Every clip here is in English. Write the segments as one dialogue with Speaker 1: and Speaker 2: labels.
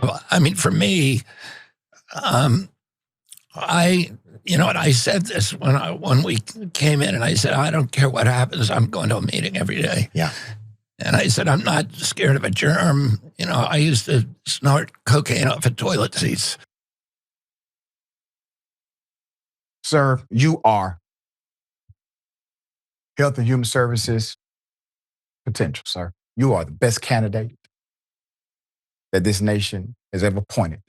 Speaker 1: Well, I mean, for me, I said this when we came in, and I said, I don't care what happens. I'm going to a meeting every day.
Speaker 2: Yeah.
Speaker 1: And I said, I'm not scared of a germ. I used to snort cocaine off of toilet seats.
Speaker 2: Sir, you are Health and Human Services potential, sir. You are the best candidate that this nation has ever pointed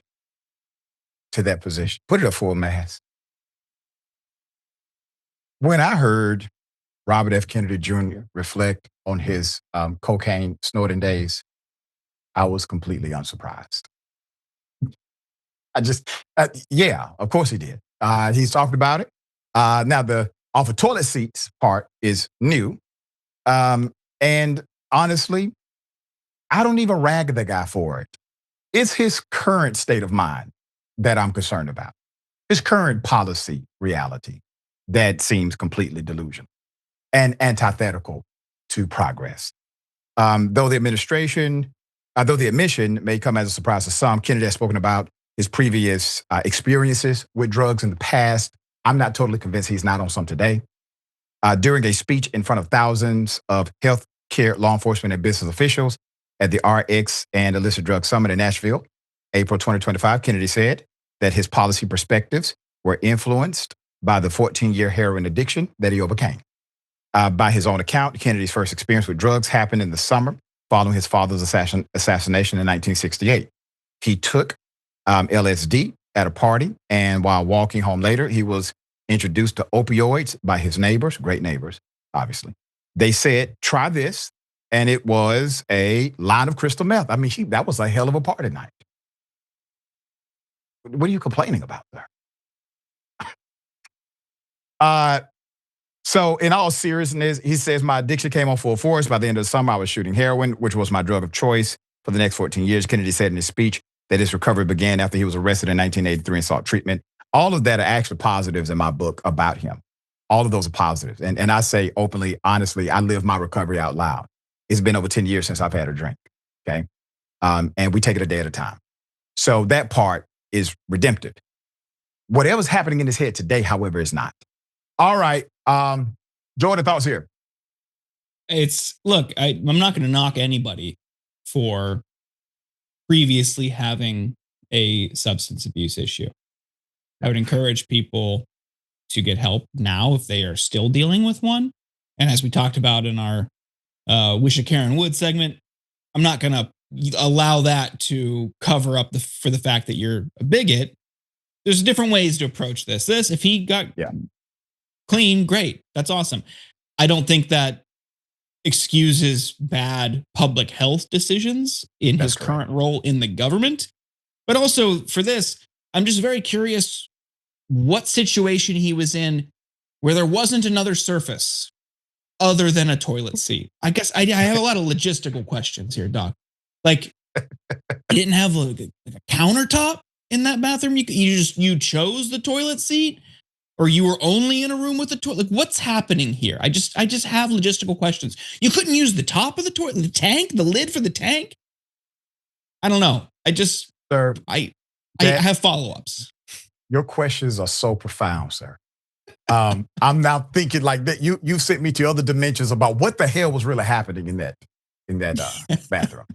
Speaker 2: to that position. Put it up for a mass. When I heard Robert F. Kennedy Jr. reflect on his cocaine snorting days, I was completely unsurprised. Yeah, of course he did. He's talked about it. Now, the off of toilet seats part is new. And honestly, I don't even rag the guy for it. It's his current state of mind that I'm concerned about. His current policy reality that seems completely delusional and antithetical to progress. Though the admission may come as a surprise to some, Kennedy has spoken about his previous experiences with drugs in the past. I'm not totally convinced he's not on some today. During a speech in front of thousands of healthcare, law enforcement, and business officials at the RX and Illicit Drug Summit in Nashville, April 2025, Kennedy said that his policy perspectives were influenced by the 14-year heroin addiction that he overcame. By his own account, Kennedy's first experience with drugs happened in the summer following his father's assassination in 1968. He took LSD at a party, and while walking home later, he was introduced to opioids by his neighbors, great neighbors, obviously. They said, try this, and it was a line of crystal meth. I mean, that was a hell of a party night. What are you complaining about there? So in all seriousness, he says, my addiction came on full force. By the end of the summer, I was shooting heroin, which was my drug of choice for the next 14 years. Kennedy said in his speech that his recovery began after he was arrested in 1983 and sought treatment. All of that are actually positives in my book about him. All of those are positives. And I say openly, honestly, I live my recovery out loud. It's been over 10 years since I've had a drink, okay? And we take it a day at a time. So that part is redemptive. Whatever's happening in his head today, however, is not. All right. Jordan, thoughts here?
Speaker 3: Look, I'm not going to knock anybody for previously having a substance abuse issue. I would encourage people to get help now if they are still dealing with one. And as we talked about in our Wish a Karen Wood segment, I'm not going to allow that to cover up for the fact that you're a bigot. There's different ways to approach this. If he got clean, great. That's awesome. I don't think that excuses bad public health decisions in his current role in the government. But also for this, I'm just very curious what situation he was in where there wasn't another surface other than a toilet seat. I guess I have a lot of logistical questions here, Doc. Like, you didn't have like a countertop in that bathroom? You chose the toilet seat? Or you were only in a room with a toilet? Like, what's happening here? I just have logistical questions. You couldn't use the top of the toilet, the tank, the lid for the tank? I don't know.
Speaker 2: Sir,
Speaker 3: I have follow-ups.
Speaker 2: Your questions are so profound, sir. I'm now thinking like that. You sent me to other dimensions about what the hell was really happening in that bathroom.